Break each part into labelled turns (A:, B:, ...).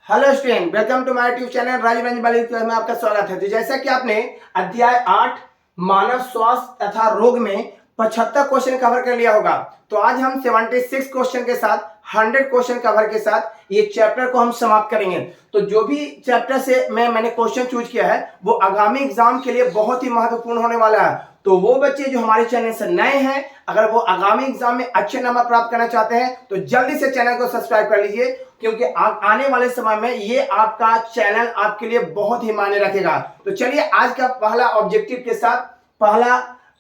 A: Hello student, welcome to my YouTube channel Rajranjan Balik में आपका स्वागत है। तो जैसा कि आपने अध्याय 8 मानव स्वास्थ्य तथा रोग में 75 क्वेश्चन कवर कर लिया होगा, तो आज हम 76 क्वेश्चन के साथ 100 क्वेश्चन कवर के साथ ये चैप्टर को हम समाप्त करेंगे। तो जो भी चैप्टर से मैंने क्वेश्चन चूज किया है वो आगामी एग्जाम के लिए बहुत ही महत्वपूर्ण होने वाला है। तो वो बच्चे जो हमारे चैनल से नए हैं, अगर वो आगामी एग्जाम में अच्छे नंबर प्राप्त करना चाहते हैं तो जल्दी से चैनल को सब्सक्राइब कर लीजिए, क्योंकि आने वाले समय में ये आपका चैनल आपके लिए बहुत ही मायने रखेगा। तो चलिए आज का पहला ऑब्जेक्टिव के साथ पहला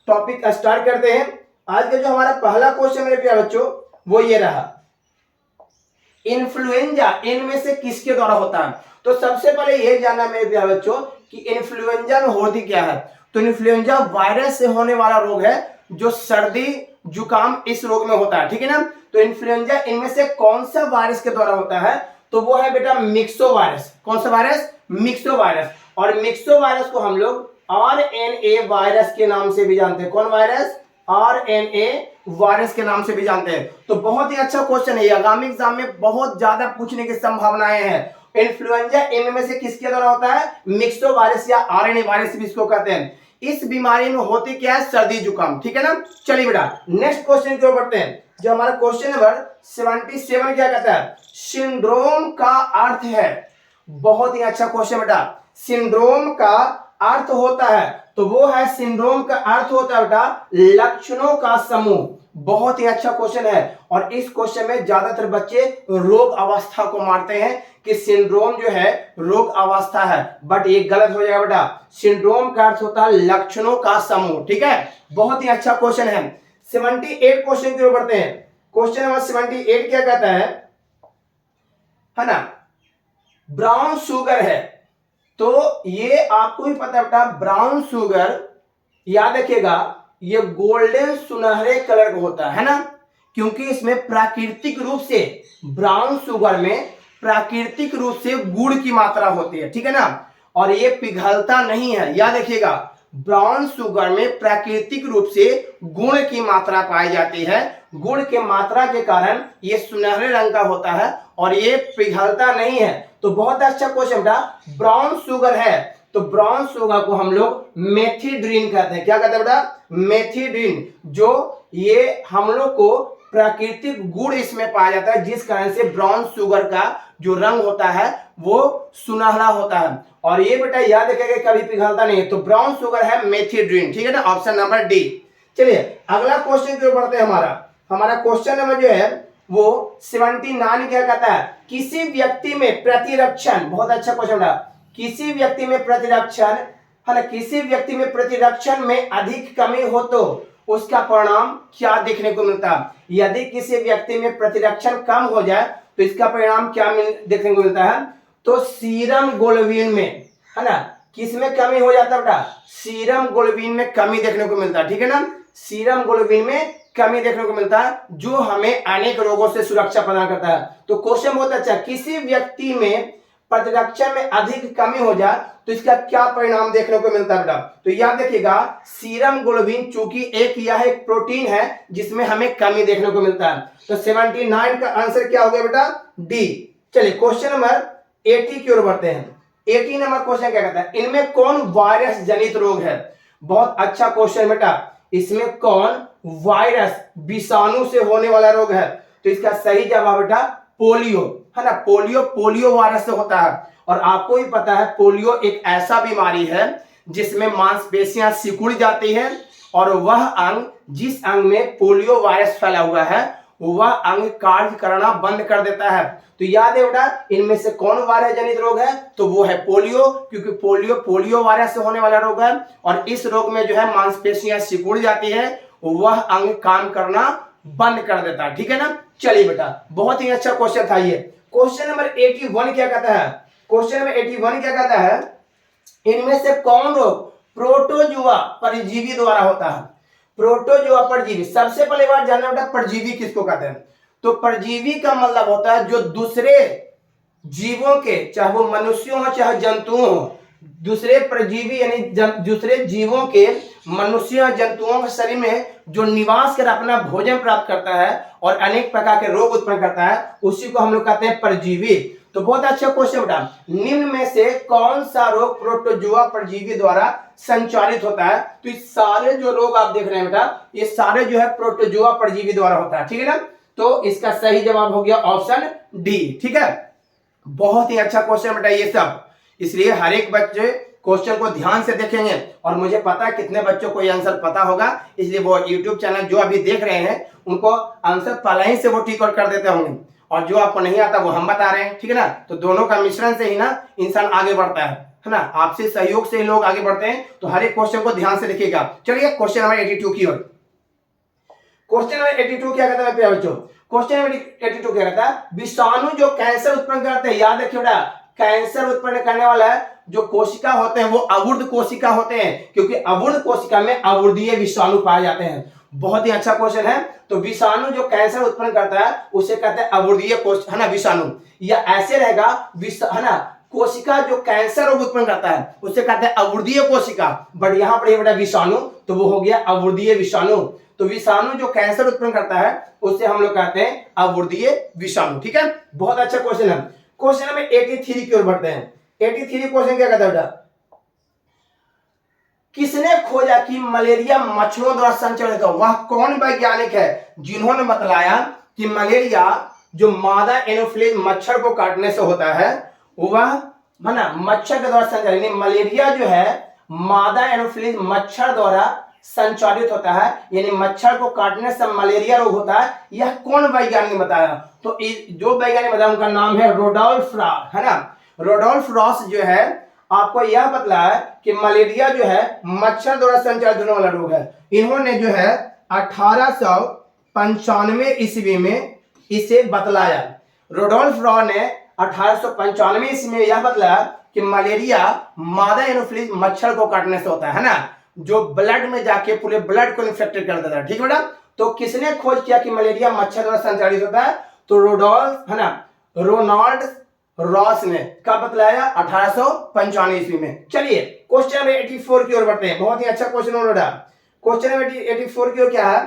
A: टॉपिक स्टार्ट करते हैं। आज का जो हमारा पहला क्वेश्चन मेरे प्यारे बच्चों वो ये रहा, इन्फ्लुएंजा इनमें से किसके द्वारा होता है। तो सबसे पहले ये जानना मेरे प्यारे बच्चों कि इन्फ्लुएंजा में होती क्या है। तो इन्फ्लुएंजा वायरस से होने वाला रोग है जो सर्दी जुकाम इस रोग में होता है, ठीक है ना। तो इन्फ्लुएंजा इनमें से कौन सा वायरस के द्वारा होता है, तो वो है बेटा मिक्सो वायरस। कौन सा वायरस? Myxo virus. और मिक्सो वायरस को हम लोग आरएनए वायरस के नाम से भी जानते हैं। कौन वायरस? आरएनए वायरस के नाम से भी जानते हैं। तो बहुत ही अच्छा क्वेश्चन है, आगामी एग्जाम में बहुत ज्यादा पूछने की संभावनाएं हैं। इन्फ्लुएंजा इनमें से किसके द्वारा होता है? मिक्सो वायरस या आरएनए वायरस भी इसको कहते हैं। इस बीमारी में होती क्या है? सर्दी जुकाम, ठीक है ना। चलिए बेटा नेक्स्ट क्वेश्चन की ओर बढ़ते हैं। जो हमारा क्वेश्चन नंबर 77 क्या कहता है? सिंड्रोम का अर्थ है। बहुत ही अच्छा क्वेश्चन बेटा। सिंड्रोम का अर्थ होता है, तो वो है सिंड्रोम का अर्थ होता है बेटा लक्षणों का समूह। बहुत ही अच्छा क्वेश्चन है और इस क्वेश्चन में ज्यादातर बच्चे रोग अवस्था को मारते हैं कि सिंड्रोम जो है रोग अवस्था है, बट ये गलत हो जाएगा बेटा। सिंड्रोम का अर्थ होता है लक्षणों का समूह, ठीक है। बहुत ही अच्छा क्वेश्चन है। 78 क्वेश्चन की ओर बढ़ते हैं। क्वेश्चन नंबर 78 क्या कहता है ना, ब्राउन शुगर है। तो ये आपको भी पता है बेटा, ब्राउन शुगर याद रखिएगा ये गोल्डन सुनहरे कलर का होता है ना, क्योंकि इसमें प्राकृतिक रूप से ब्राउन शुगर में प्राकृतिक रूप से गुड़ की मात्रा होती है, ठीक है ना। और ये पिघलता नहीं है, याद रखिएगा ब्राउन शुगर में प्राकृतिक रूप से गुड़ की मात्रा पाई जाती है। गुड़ के मात्रा के कारण ये सुनहरे रंग का होता है और ये पिघलता नहीं है। तो बहुत अच्छा क्वेश्चन बेटा, ब्राउन शुगर है तो ब्राउन शुगर को हम लोग मेथिड्रीन कहते हैं। क्या कहते हैं बेटा? मेथिड्रीन। जो ये हम लोग को प्राकृतिक गुड़ इसमें पाया जाता है, जिस कारण से ब्राउन शुगर का जो रंग होता है वो सुनहरा होता है। और ये बेटा याद रखिएगा कभी पिघलता नहीं है। तो ब्राउन शुगर है मेथिड्रीन, ठीक है ना, ऑप्शन नंबर डी। चलिए अगला क्वेश्चन की ओर बढ़ते हैं। हमारा क्वेश्चन नंबर जो है वो 79 क्या कहता है? किसी व्यक्ति में प्रतिरक्षण, बहुत अच्छा क्वेश्चन था, किसी व्यक्ति में प्रतिरक्षण है ना, किसी व्यक्ति में प्रतिरक्षण में अधिक कमी हो तो उसका परिणाम क्या देखने को मिलता है? यदि किसी व्यक्ति में प्रतिरक्षण कम हो जाए तो इसका परिणाम क्या देखने को मिलता है? तो सीरम ग्लोबुलिन में, है ना, किसमें कमी हो जाता है बेटा? सीरम ग्लोबुलिन में कमी देखने को मिलता है, ठीक है ना। सीरम ग्लोबुलिन में कमी देखने को मिलता है जो हमें अनेक रोगों से सुरक्षा प्रदान करता है। तो क्वेश्चन बहुत अच्छा, किसी व्यक्ति में प्रतिरक्षण में अधिक कमी हो जाए तो इसका क्या परिणाम देखने को मिलता है बेटा? तो याद रखिएगा सीरम ग्लोबुलिन चूंकि एक प्रोटीन है जिसमें हमें कमी देखने को मिलता है। तो 79 का आंसर क्या हो गया बेटा? डी। चलिए क्वेश्चन नंबर 80 की ओर बढ़ते हैं। 80 नंबर क्वेश्चन क्या कहता है? इनमें कौन वायरस जनित रोग है? बहुत अच्छा क्वेश्चन बेटा। इसमें कौन वायरस विषाणु से होने वाला रोग है? तो इसका सही जवाब बेटा पोलियो, है ना। पोलियो वायरस से होता है। और आपको भी पता है पोलियो एक ऐसा बीमारी है जिसमें मांसपेशियां सिकुड़ जाती है और वह अंग, जिस अंग में पोलियो वायरस फैला हुआ है वह अंग कार्य करना बंद कर देता है। तो याद है बेटा इनमें से कौन वायरस जनित रोग है? तो वो है पोलियो, क्योंकि पोलियो वायरस से होने वाला रोग है और इस रोग में जो है मांसपेशियां सिकुड़ जाती है, वह अंग काम करना बंद कर देता है, ठीक है ना। चलिए बेटा बहुत ही अच्छा क्वेश्चन था ये। क्वेश्चन नंबर 81 क्या कहता है? क्वेश्चन नंबर 81 क्या कहता है? इनमें से कौन रोग प्रोटोजुआ परजीवी द्वारा होता है? प्रोटोजुआ परजीवी, सबसे पहले बार जानना बेटा परजीवी किसको कहते हैं? तो परजीवी का मतलब होता है जो दूसरे जीवों के, चाहे वो मनुष्यों हो चाहे जंतुओं हो, दूसरे परजीवी यानी दूसरे जीवों के, मनुष्य और जंतुओं के शरीर में जो निवास कर अपना भोजन प्राप्त करता है और अनेक प्रकार के रोग उत्पन्न करता है, उसी को हम लोग कहते हैं परजीवी। तो बहुत अच्छा क्वेश्चन बेटा, निम्न में से कौन सा रोग प्रोटोजुआ परजीवी द्वारा संचालित होता है? तो ये सारे जो रोग आप देख रहे हैं बेटा, ये सारे जो है प्रोटोजुआ परजीवी द्वारा होता है, ठीक है ना। तो इसका सही जवाब हो गया ऑप्शन डी, ठीक है। बहुत ही अच्छा क्वेश्चन बेटा ये सब, इसलिए हर एक बच्चे क्वेश्चन को ध्यान से देखेंगे और मुझे पता है कितने बच्चों को ये आंसर पता होगा, इसलिए वो यूट्यूब चैनल जो अभी देख रहे हैं उनको आंसर पहले ही से वो टिक आउट कर देते होंगे, और जो आपको नहीं आता वो हम बता रहे हैं, ठीक है ना। तो दोनों का मिश्रण से ही ना इंसान आगे बढ़ता है ना, आपसे सहयोग से ही लोग आगे बढ़ते हैं। तो हर एक क्वेश्चन को ध्यान से देखिएगा। चलिए क्वेश्चन नंबर 82 की ओर। क्वेश्चन नंबर 82 क्या कहता है प्यारे बच्चों? क्वेश्चन नंबर 82 क्या कहता है? विषाणु जो कैंसर उत्पन्न करते हैं, याद रखिए बेटा, कैंसर उत्पन्न करने वाला है जो कोशिका होते हैं वो अवुर्ध कोशिका होते हैं, क्योंकि अवुर्ध कोशिका में अवुर्धीय विषाणु पाए जाते हैं। बहुत ही अच्छा क्वेश्चन है। तो विषाणु जो कैंसर उत्पन्न करता है उसे कहते हैं अवुर्धीय कोश, है ना, विषाणु। या ऐसे रहेगा है ना, कोशिका जो कैंसर रोग उत्पन्न करता है उसे कहते हैं अवुर्धीय कोशिका, बट यहां पर बेटा विषाणु, तो वो हो गया अवुर्धीय विषाणु। तो विषाणु जो कैंसर उत्पन्न करता है उसे हम लोग कहते हैं अवुर्धीय विषाणु, ठीक है। बहुत अच्छा क्वेश्चन है। क्वेश्चन नंबर 83 की ओर बढ़ते हैं। 83 क्वेश्चन क्या कहता है बेटा? किसने खोजा कि मलेरिया मच्छरों द्वारा संचालित है? वह कौन वैज्ञानिक है जिन्होंने बतलाया कि मलेरिया जो मादा एनोफिलिस मच्छर को काटने से होता है वह, है ना, मच्छर के द्वारा संचालित, मलेरिया जो है मादा एनोफिलिस मच्छर द्वारा संचालित होता है, यानी मच्छर को काटने से मलेरिया रोग होता है। यह कौन वैज्ञानिक बताया? तो जो वैज्ञानिक बताया उनका नाम है रोडोल्फ रॉस, है ना। रोडोल्फ रॉस जो है आपको यह बतलाया कि मलेरिया जो है मच्छर द्वारा संचालित होने वाला रोग है। इन्होंने जो है 1895 ईस्वी में इसे बतलाया। रोडोल्फ रॉस ने 1895 ईस्वी में यह बतलाया कि मलेरिया मादा एनोफिलिस मच्छर को काटने से होता है ना, जो ब्लड में जाके पूरे ब्लड को इन्फेक्टेड कर देता है, ठीक है बेटा। तो किसने खोज किया कि मलेरिया मच्छर द्वारा संचालित होता है? तो रोडोल्फ, है ना, रोनाल्ड रॉस ने कब बतलाया? 1895 ईस्वी में। चलिए क्वेश्चन नंबर 84 की ओर बढ़ते हैं। बहुत ही अच्छा क्वेश्चन हो रहा है। क्वेश्चन नंबर 84 की ओर क्या है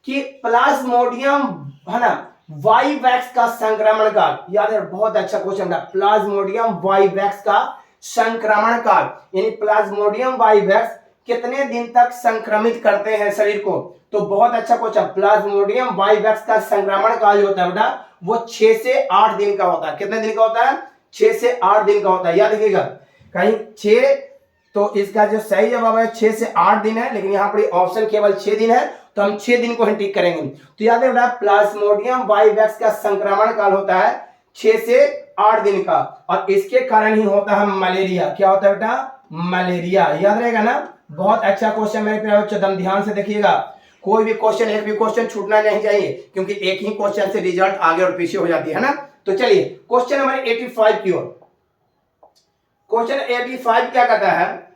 A: कि प्लाज्मोडियम, है ना, वाइवैक्स का संक्रमण काल, याद है, बहुत अच्छा क्वेश्चन है। प्लाज्मोडियम वाइवैक्स का संक्रमण काल, यानी प्लाज्मोडियम वाइवैक्स कितने दिन तक संक्रमित करते हैं शरीर को? तो बहुत अच्छा क्वेश्चन। प्लाज्मोडियम वाइवैक्स का संक्रमण काल जो होता है बेटा वो 6 से 8 दिन का होता है। कितने दिन का होता है? 6 से 8 दिन का होता है। याद रखिएगा, कहीं 6, तो इसका जो सही जवाब है 6 से 8 दिन है, लेकिन यहाँ पर ऑप्शन केवल 6 दिन है, तो हम 6 दिन को ही टिक करेंगे। तो याद है बेटा, प्लाज्मोडियम वाइवैक्स का संक्रमण काल होता है 6 से 8 दिन का, और इसके कारण ही होता है मलेरिया। क्या होता है बेटा? मलेरिया। याद रहेगा ना। बहुत अच्छा क्वेश्चन मेरे प्यारे बच्चों, एकदम ध्यान से देखिएगा। कोई भी क्वेश्चन, एक भी क्वेश्चन छूटना नहीं चाहिए, क्योंकि एक ही क्वेश्चन से रिजल्ट आगे और पीछे हो जाती है ना। तो चलिए क्वेश्चन नंबर 85 की ओर। क्वेश्चन 85 क्या कहता है?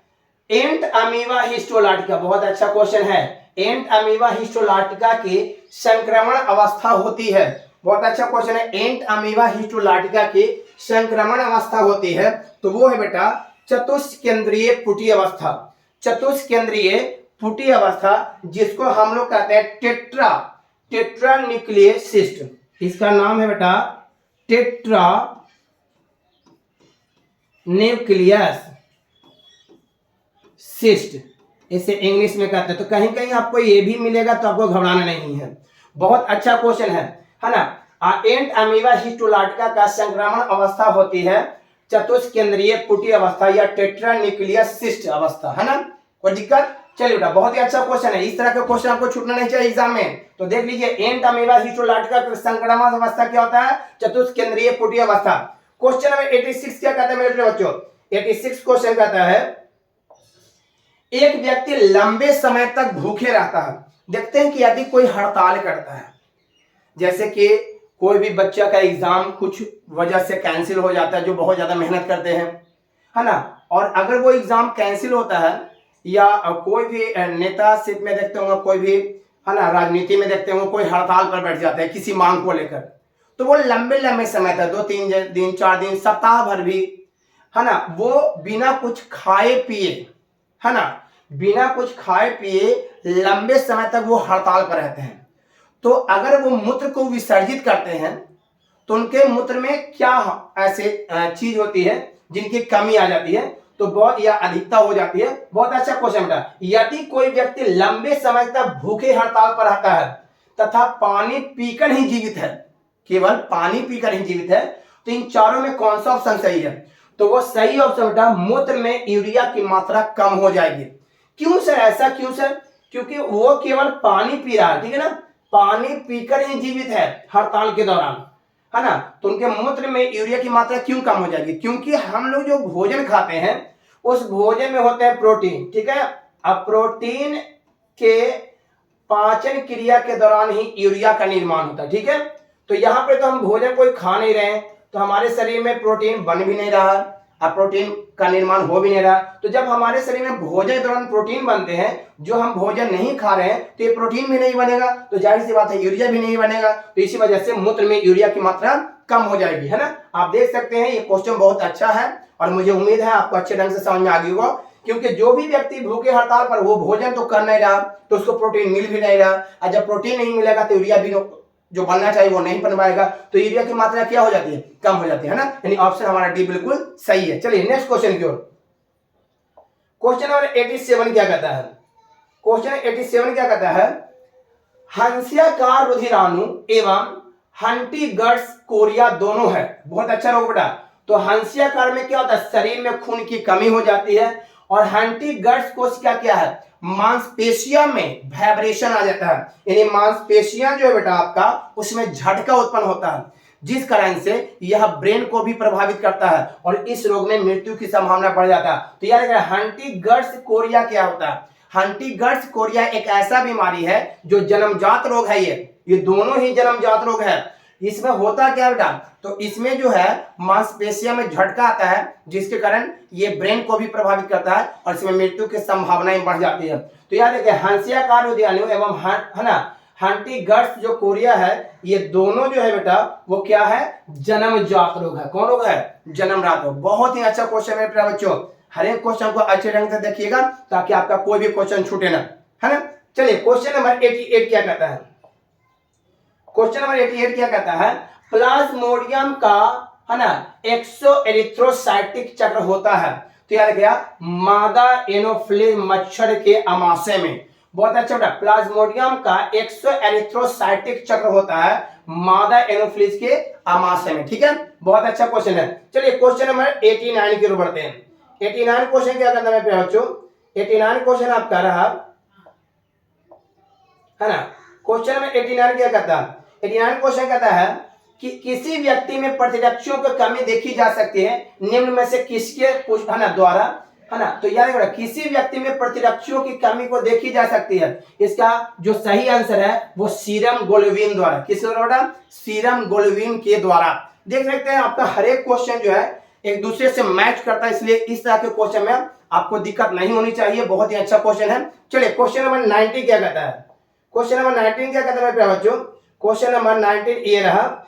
A: एंट अमीबा हिस्टोलाटिका, बहुत अच्छा क्वेश्चन है। एंट अमीबा हिस्टोलाटिका की संक्रमण अवस्था होती है। बहुत अच्छा क्वेश्चन है। एंट अमीबा हिस्टोलाटिका की संक्रमण अवस्था होती है, तो वो है बेटा चतुष्केंद्रीय पुटी अवस्था। चतुष्केंद्रीय पुटी अवस्था, जिसको हम लोग कहते हैं टेट्रा न्यूक्लियस सिस्ट। इसका नाम है बेटा टेट्रा न्यूक्लियस सिस्ट, इसे इंग्लिश में कहते हैं। तो कहीं कहीं आपको ये भी मिलेगा, तो आपको घबराना नहीं है। बहुत अच्छा क्वेश्चन है ना। एंट अमीबा हिस्टोलाटिका का संक्रमण अवस्था होती है चतुष्केंद्रीय पुटी अवस्था या टेट्रा न्यूक्लियस सिस्ट अवस्था, है ना। कोई दिक्कत? चलिए बेटा, बहुत ही अच्छा क्वेश्चन है। इस तरह के क्वेश्चन आपको छूटना नहीं चाहिए एग्जाम में। तो देख लीजिए, एंट अमीबा हिस्टोलाटिका का संक्रमण अवस्था क्या होता है? चतुष्केंद्रीय पुटी अवस्था। क्वेश्चन नंबर 86 क्या कहता है मेरे बच्चों? 86 क्वेश्चन कहता है एक व्यक्ति लंबे समय तक भूखे रहता है। देखते हैं कि यदि कोई हड़ताल करता है, जैसे कि कोई भी बच्चा का एग्जाम कुछ वजह से कैंसिल हो जाता है, जो बहुत ज्यादा मेहनत करते हैं, है ना, और अगर वो एग्जाम कैंसिल होता है, या कोई भी नेताशिप में देखते होंगे, कोई भी, है ना, राजनीति में देखते होंगे, कोई हड़ताल पर बैठ जाता है किसी मांग को लेकर, तो वो लंबे लंबे समय तक 2-3 दिन 4 दिन सप्ताह भर भी, है ना, वो बिना कुछ खाए पिए, है ना, बिना कुछ खाए पिए लंबे समय तक वो हड़ताल पर रहते हैं। तो अगर वो मूत्र को विसर्जित करते हैं तो उनके मूत्र में क्या ऐसे चीज होती है जिनकी कमी आ जाती है, तो बहुत या अधिकता हो जाती है। बहुत अच्छा क्वेश्चन बेटा। यदि कोई व्यक्ति लंबे समय तक भूखे हड़ताल पर रहता है तथा पानी पीकर ही जीवित है, केवल पानी पीकर ही जीवित है, तो इन चारों में कौन सा ऑप्शन सही है? तो वो सही ऑप्शन बेटा मूत्र में यूरिया की मात्रा कम हो जाएगी। क्यों सर, ऐसा क्यों सर? क्योंकि वो केवल पानी पी रहा है, ठीक है ना, पानी पीकर ही जीवित है हड़ताल के दौरान, है ना, तो उनके मूत्र में यूरिया की मात्रा क्यों कम हो जाएगी? क्योंकि हम लोग जो भोजन खाते हैं उस भोजन में होते हैं प्रोटीन, ठीक है। अब प्रोटीन के पाचन क्रिया के दौरान ही यूरिया का निर्माण होता है, ठीक है। तो यहाँ पे तो हम भोजन कोई खा नहीं रहे हैं, तो हमारे शरीर में प्रोटीन बन भी नहीं रहा, अब प्रोटीन का निर्माण हो भी नहीं रहा। तो जब हमारे शरीर में भोजन के दौरान प्रोटीन बनते हैं, जो हम भोजन नहीं खा रहे हैं, तो ये प्रोटीन भी नहीं बनेगा, तो जाहिर सी बात है यूरिया भी नहीं बनेगा। तो इसी वजह से मूत्र में यूरिया की मात्रा कम हो जाएगी, है ना। आप देख सकते हैं ये क्वेश्चन बहुत अच्छा है और मुझे उम्मीद है आपको अच्छे ढंग से समझ में आ गई होगा, क्योंकि जो भी व्यक्ति भूखे हड़ताल पर वो भोजन तो कर नहीं रहा, तो उसको प्रोटीन मिल भी नहीं रहा, और जब प्रोटीन नहीं मिलेगा तो यूरिया भी जो बनना चाहिए वो नहीं बन पाएगा, तो यूरिया की मात्रा क्या हो जाती है? कम हो जाती है ना। यानी ऑप्शन हमारा डी बिल्कुल सही है। चलिए नेक्स्ट क्वेश्चन की ओर। क्वेश्चन नंबर 87 क्या कहता है? क्वेश्चन 87 क्या कहता है? हंस्याकार रुधिराणु एवं हंटिगट्स कोरिया दोनों है। बहुत अच्छा रोग बेटा। तो हंस्याकार में क्या होता है? शरीर में खून की कमी हो जाती है, और हंटिगट्स कोशिका क्या है? मांसपेशियों में वाइब्रेशन आ जाता है, यानी मांसपेशियां जो है बेटा आपका उसमें झटका उत्पन्न होता है, जिस कारण से यह ब्रेन को भी प्रभावित करता है और इस रोग में मृत्यु की संभावना बढ़ जाता है। तो याद रखिए हंटिगट्स कोरिया क्या होता है? हंटिगट्स कोरिया एक ऐसा बीमारी है जो जन्मजात रोग है। ये दोनों ही जन्मजात रोग है। इसमें होता क्या बेटा? तो इसमें जो है मांसपेशियों में झटका आता है, जिसके कारण ये ब्रेन को भी प्रभावित करता है और इसमें मृत्यु की संभावनाएं बढ़ जाती है। तो याद रखिए हंस्याकार रुधिराणु एवं है ना हंटिगट्स जो कोरिया है, ये दोनों जो है बेटा वो क्या है? जन्मजात रोग है। कौन रोग है? जन्मजात रोग। बहुत ही अच्छा क्वेश्चन है प्यारे बच्चों, हर एक क्वेश्चन को अच्छे ढंग से देखिएगा ताकि आपका कोई भी क्वेश्चन छूटे ना, है ना। चलिए क्वेश्चन नंबर 88 क्या कहता है? क्वेश्चन नंबर 88 क्या कहता है? प्लाज्मोडियम का, है ना, एक्सोएरिथ्रोसाइटिक चक्र होता है। तो याद रखिएगा मादा एनोफिलिस मच्छर के आमाशय में। बहुत अच्छा बेटा, प्लाज्मोडियम का एक्सोएरिथ्रोसाइटिक चक्र होता है मादा एनोफिलिस के आमाशय में, ठीक है। बहुत अच्छा क्वेश्चन है। चलिए क्वेश्चन नंबर 89 की ओर बढ़ते हैं। 89 क्वेश्चन क्या करना है प्यारे बच्चों? 89 क्वेश्चन आपका रहा, है ना। क्वेश्चन नंबर 89 क्या कहता है? 89 क्वेश्चन कहता है कि किसी व्यक्ति में प्रतिरक्षियों की कमी देखी जा सकती है, निम्न में से किसके है ना द्वारा, है ना। तो याद रखिएगा किसी व्यक्ति में प्रतिरक्षियों की कमी को देखी जा सकती है, इसका जो सही आंसर है वो सीरम ग्लोबुलिन द्वारा। किस द्वारा? सीरम ग्लोबुलिन के द्वारा। देख सकते हैं आपका हर एक क्वेश्चन जो है एक दूसरे से मैच करता है, इसलिए इस तरह के क्वेश्चन में आपको दिक्कत नहीं होनी चाहिए। बहुत ही अच्छा क्वेश्चन है। चलिए क्वेश्चन नंबर 90 क्या कहता है? क्वेश्चन नंबर 19 क्या कहता है प्यारे बच्चों? क्वेश्चन नंबर 19 ये रहा,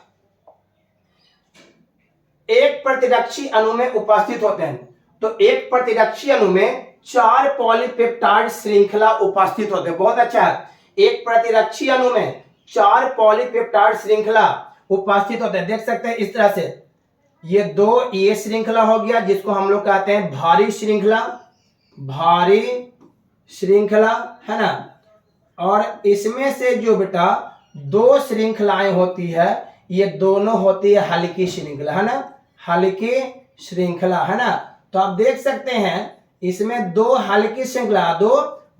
A: एक प्रतिरक्षी अणु में उपस्थित होते हैं। तो एक प्रतिरक्षी अणु में 4 पॉलीपेप्टाइड श्रृंखला उपस्थित होते हैं। बहुत अच्छा है। एक प्रतिरक्षी अणु में 4 पॉलीपेप्टाइड श्रृंखला उपस्थित होते हैं। देख सकते हैं इस तरह से, ये 2 ये श्रृंखला हो गया जिसको हम लोग कहते हैं भारी श्रृंखला, भारी श्रृंखला, है ना। और इसमें से जो बेटा 2 श्रृंखलाएं होती है, ये दोनों होती है हल्की श्रृंखला, है ना, हल्की श्रृंखला, है ना। तो आप देख सकते हैं इसमें 2 हल्की श्रृंखला, 2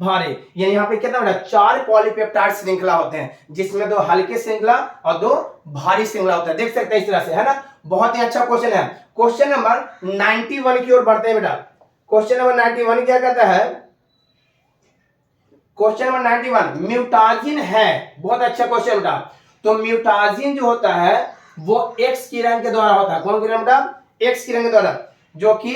A: भारी, यानी यहाँ पे कितना बेटा 4 पॉलीपेप्टाइड श्रृंखला होते हैं, जिसमें 2 हल्की श्रृंखला और 2 भारी श्रृंखला होता है। देख सकते हैं इस तरह से, है ना। बहुत ही अच्छा क्वेश्चन है। क्वेश्चन नंबर 91 की ओर बढ़ते हैं बेटा। क्वेश्चन नंबर 91 क्या कहता है? क्वेश्चन नंबर 91 म्यूटाजिन है। बहुत अच्छा क्वेश्चन बेटा। तो म्यूटाजिन जो होता है वो एक्स किरण के द्वारा होता है। कौन किरण बेटा? एक्स किरण के द्वारा, जो कि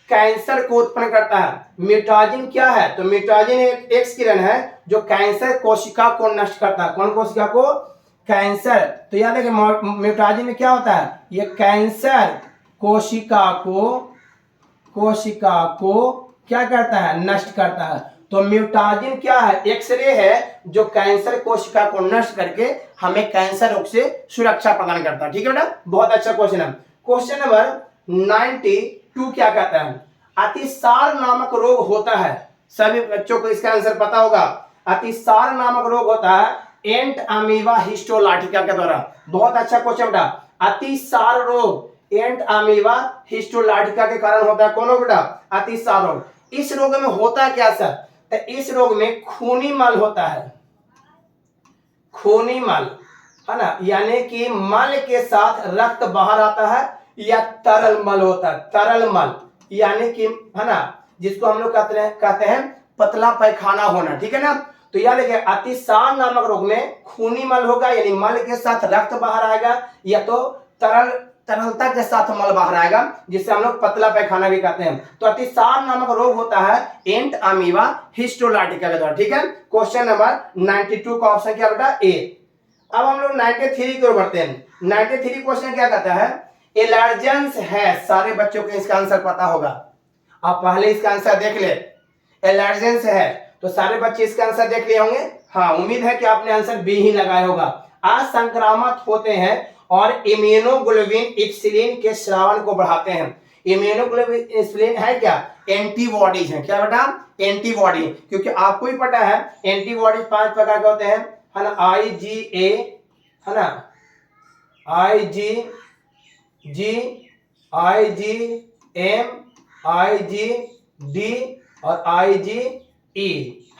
A: कैंसर को उत्पन्न करता है। म्यूटाजिन क्या है? तो म्यूटाजिन एक एक्स किरण है जो कैंसर कोशिका को नष्ट करता है। कौन कोशिका को? कैंसर। तो याद है कि म्यूटाजिन में क्या होता है? ये कैंसर कोशिका को क्या करता है? नष्ट करता है। तो म्यूटाजिन क्या है? एक्सरे है जो कैंसर कोशिका को नष्ट करके हमें कैंसर रोग से सुरक्षा प्रदान करता है। ठीक है बेटा, बहुत अच्छा क्वेश्चन है। क्वेश्चन नंबर 92 क्या कहता है? अतिसार नामक रोग होता है, सभी बच्चों को इसका आंसर पता होगा। अतिसार नामक रोग होता है एंट अमीबा हिस्टोलाटिका के द्वारा। बहुत अच्छा क्वेश्चन बेटा। अतिसार रोग एंट अमीबा हिस्टोलाटिका के कारण होता है। कौन हो बेटा? अतिसार रोग। इस रोग में होता क्या सर? तो इस रोग में खूनी मल होता है, खूनी मल, है ना, यानी कि मल के साथ रक्त बाहर आता है, या तरल मल होता है, तरल मल, यानी कि, है ना, जिसको हम लोग कहते हैं पतला पैखाना होना। ठीक है ना, तो याद रखिए अतिसार नामक रोग में खूनी मल होगा, यानी मल के साथ रक्त बाहर आएगा, या तो तरलता के साथ मल बाहर आएगा, जिससे हम लोग पतला पैखाना भी कहते हैं। तो अतिसार नामक रोग होता है एंट अमीबा हिस्टोलाटिका के द्वारा। ठीक है, क्वेश्चन नंबर 92 का ऑप्शन क्या बेटा? ए। अब हम लोग 93 की ओर बढ़ते हैं। 93 क्वेश्चन क्या कहता है? एलर्जेंस है, सारे बच्चों को इसका आंसर पता होगा, आप पहले इसका आंसर देख ले। एलर्जेंस है तो सारे बच्चे इसका आंसर देख लिए होंगे। हाँ, उम्मीद है कि आपने आंसर बी ही लगाया होगा। असंक्रामक होते हैं और इम्यूनोग्लोबिन इप्सिलिन के श्रावण को बढ़ाते हैं। इम्यूनोग्लोबिन इप्सिलिन है क्या? एंटीबॉडीज है। क्या बेटा? एंटीबॉडी, क्योंकि आपको ही पता है एंटीबॉडीज 5 प्रकार के होते हैं, है ना, IgA, है ना, IgG, IgM, IgD और IgE,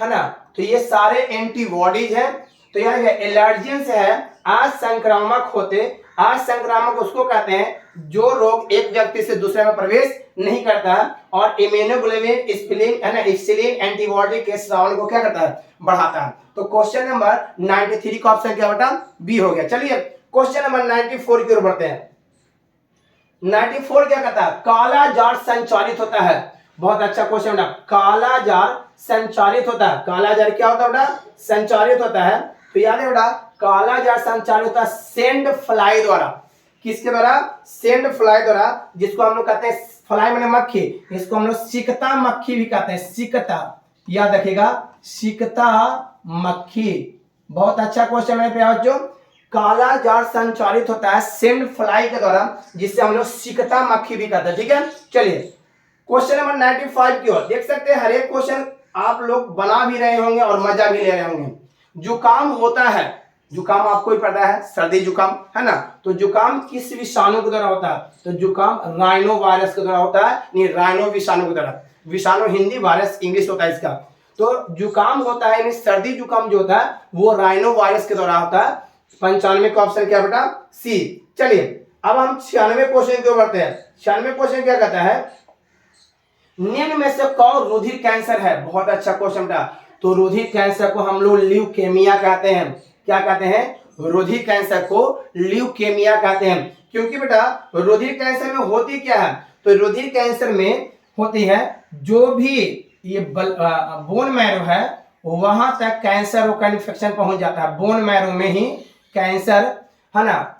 A: है ना, तो ये सारे एंटीबॉडीज हैं। तो यह एलर्जेंस है, असंक्रामक होते। असंक्रामक उसको कहते हैं जो रोग एक व्यक्ति से दूसरे में प्रवेश नहीं करता है, और इम्यूनोग्लोबिन इप्सिलिन, है ना, इप्सिलिन एंटीबॉडी के श्रावण को क्या करता है? बढ़ाता है। तो क्वेश्चन नंबर 93 का ऑप्शन क्या बेटा? बी हो गया। चलिए क्वेश्चन नंबर 94 की ओर बढ़ते हैं। 94 क्या कहता है? काला जार संचालित होता है। बहुत अच्छा क्वेश्चन बेटा। काला जार संचालित होता है। काला जार क्या होता है बेटा? संचालित होता है। तो याद है बेटा, काला जार संचालित होता है सेंड फ्लाई द्वारा। किसके द्वारा? सेंड फ्लाई द्वारा, जिसको हम लोग कहते हैं फ्लाई माने मक्खी, इसको हम लोग सिकता मक्खी भी कहते हैं। सिकता, याद रखिएगा, सिकता मक्खी। बहुत अच्छा क्वेश्चन है प्यार बच्चों। काला जार संचालित होता है सेंड फ्लाई के द्वारा, जिससे हम लोग सिकता मक्खी भी कहते हैं। ठीक है, चलिए क्वेश्चन नंबर 95 की ओर देख सकते हैं। हर एक क्वेश्चन आप लोग बना भी रहे होंगे और मजा भी ले रहे होंगे। जुकाम होता है, जुकाम आपको ही पता है, सर्दी जुकाम, है ना, तो जुकाम किस विषाणु के द्वारा होता है? तो जुकाम राइनो वायरस के द्वारा होता है, नहीं, राइनो विषाणु के द्वारा। विषाणु हिंदी, वायरस इंग्लिश होता है इसका। तो जुकाम होता है, यानी सर्दी जुकाम जो होता है वो राइनो वायरस के द्वारा होता है। 95 का ऑप्शन क्या बेटा? सी। चलिए अब हम 96 क्वेश्चन की ओर बढ़ते हैं। 96 क्वेश्चन क्या कहता है? निम्न में से कौन रुधिर कैंसर है? बहुत अच्छा क्वेश्चन बेटा। तो रुधिर कैंसर को हम लोग ल्यूकेमिया कहते हैं। क्या कहते हैं? रुधिर कैंसर को ल्यूकेमिया कहते हैं। क्योंकि बेटा रुधिर कैंसर में होती क्या है? तो रुधिर कैंसर में होती है जो भी ये बोन मैरो है वहां तक कैंसर का इन्फेक्शन पहुंच जाता है। बोन मैरो में ही कैंसर, है ना,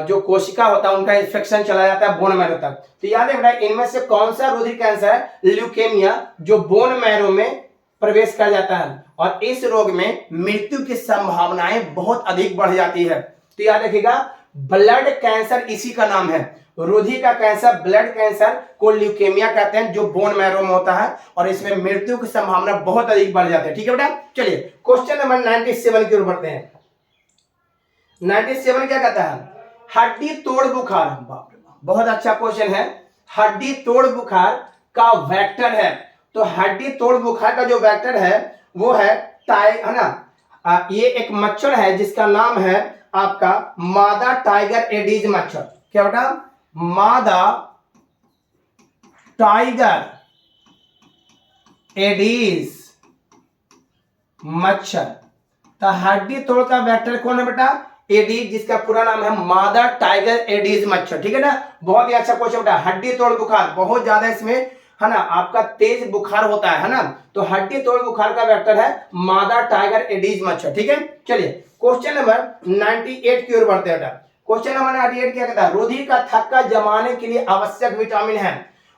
A: जो कोशिका होता है उनका इन्फेक्शन चला जाता है बोन मैरो तक। तो याद है बेटा, इनमें से कौन सा रुधिर कैंसर है? ल्यूकेमिया, जो बोन मैरो में प्रवेश कर जाता है, और इस रोग में मृत्यु की संभावनाएं बहुत अधिक बढ़ जाती है। तो याद रखिएगा, ब्लड कैंसर इसी का नाम है। रुधिर का कैंसर, ब्लड कैंसर को ल्यूकेमिया कहते हैं, जो बोन मैरो में होता है, और इसमें मृत्यु की संभावना बहुत अधिक बढ़ जाती है। ठीक है बेटा, चलिए क्वेश्चन नंबर 97 की ओर बढ़ते हैं। 97 क्या कहता है? हड्डी तोड़ बुखार। बाप रे बाप, बहुत अच्छा क्वेश्चन है। हड्डी तोड़ बुखार का वेक्टर है। तो हड्डी तोड़ बुखार का जो वेक्टर है वो है है ना, ये एक मच्छर है जिसका नाम है आपका मादा टाइगर एडीज मच्छर। क्या बेटा? मादा टाइगर एडीज मच्छर। तो हड्डी तोड़ का वेक्टर कौन है बेटा? एडीज, जिसका पूरा नाम है मादा टाइगर एडीज मच्छर। ठीक है ना, बहुत ही अच्छा क्वेश्चन बेटा। हड्डी तोड़ बुखार बहुत ज्यादा इसमें, है ना, आपका तेज बुखार होता है ना, तो हड्डी तोड़ बुखार का वेक्टर है मादा टाइगर एडीज मच्छर। ठीक है, चलिए क्वेश्चन नंबर 98 की ओर बढ़ते हैं बेटा। क्वेश्चन नंबर 98 क्या कहता है? रुधिर का थक्का जमाने के लिए आवश्यक विटामिन है।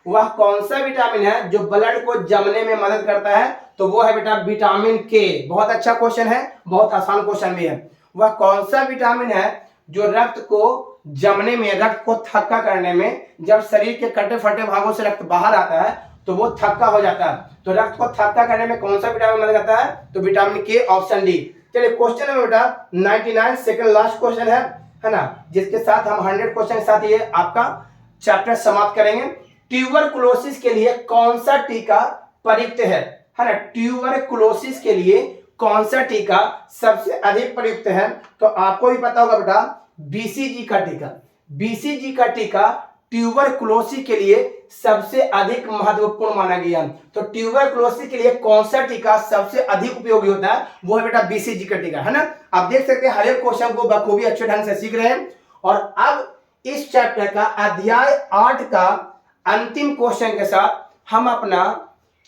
A: वह कौन सा विटामिन है जो ब्लड को जमने में मदद करता है? तो वो है बेटा विटामिन के। बहुत अच्छा क्वेश्चन है, बहुत आसान क्वेश्चन भी है। वह कौन सा विटामिन है जो रक्त को जमने में, रक्त को थक्का करने में, जब शरीर के कटे फटे भागों से रक्त बाहर आता है तो वो थक्का हो जाता है। तो रक्त को थक्का करने में कौन सा विटामिन मदद करता है? तो विटामिन के, ऑप्शन डी। चलिए क्वेश्चन नंबर बेटा 99 सेकंड लास्ट क्वेश्चन है ना, जिसके साथ हम 100 क्वेश्चन के साथ ये आपका चैप्टर समाप्त करेंगे। ट्यूबरकुलोसिस के लिए कौन सा टीका प्रयुक्त है ना? ट्यूबरकुलोसिस के लिए कौन सा टीका सबसे अधिक प्रयुक्त है? तो आपको भी पता होगा बेटा बीसीजी का टीका। बीसीजी का टीका ट्यूबरकुलोसिस के लिए सबसे अधिक महत्वपूर्ण माना गया। तो ट्यूबरकुलोसिस के लिए कौन सा टीका सबसे अधिक उपयोगी होता है? वो है बेटा बीसीजी का टीका, है ना। आप देख सकते हैं हर एक क्वेश्चन को बखूबी अच्छे ढंग से सीख रहे हैं। और अब इस चैप्टर का अध्याय 8 का अंतिम क्वेश्चन के साथ हम अपना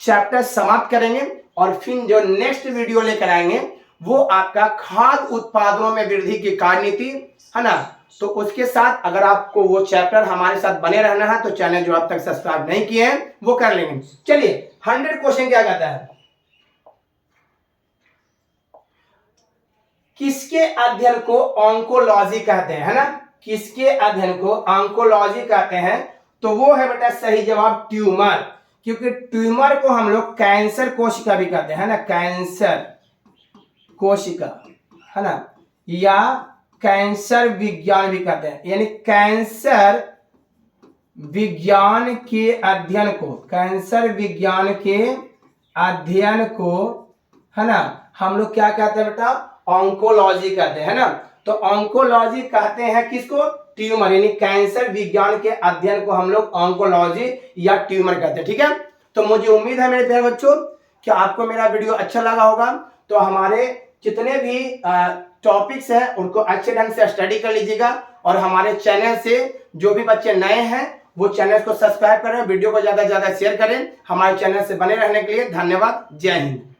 A: चैप्टर समाप्त करेंगे और फिर जो नेक्स्ट वीडियो लेकर आएंगे वो आपका खाद्य उत्पादनों में वृद्धि की कार्यनीति, है ना। तो उसके साथ अगर आपको वो चैप्टर हमारे साथ बने रहना है तो चैनल जो अब तक सब्सक्राइब नहीं किए हैं वो कर लेंगे। चलिए 100 क्वेश्चन क्या कहता है? किसके अध्ययन को ऑन्कोलॉजी कहते हैं, है ना। किसके अध्ययन को ऑन्कोलॉजी कहते हैं? तो वो है बेटा सही जवाब ट्यूमर, क्योंकि ट्यूमर को हम लोग कैंसर कोशिका भी कहते हैं ना, कैंसर कोशिका, है ना, या कैंसर विज्ञान भी कहते हैं। यानी कैंसर विज्ञान के अध्ययन को, कैंसर विज्ञान के अध्ययन को, है ना, हम लोग क्या कहते हैं बेटा? ऑन्कोलॉजी कहते हैं, है ना। तो ऑन्कोलॉजी कहते हैं किसको? ट्यूमर, यानी कैंसर विज्ञान के अध्ययन को हम लोग ऑन्कोलॉजी या ट्यूमर कहते हैं। ठीक है, तो मुझे उम्मीद है मेरे प्यारे बच्चों कि आपको मेरा वीडियो अच्छा लगा होगा। तो हमारे जितने भी टॉपिक्स हैं उनको अच्छे ढंग से स्टडी कर लीजिएगा और हमारे चैनल से जो भी बच्चे नए हैं वो चैनल को सब्सक्राइब करें, वीडियो को ज्यादा से ज्यादा शेयर करें। हमारे चैनल से बने रहने के लिए धन्यवाद। जय हिंद।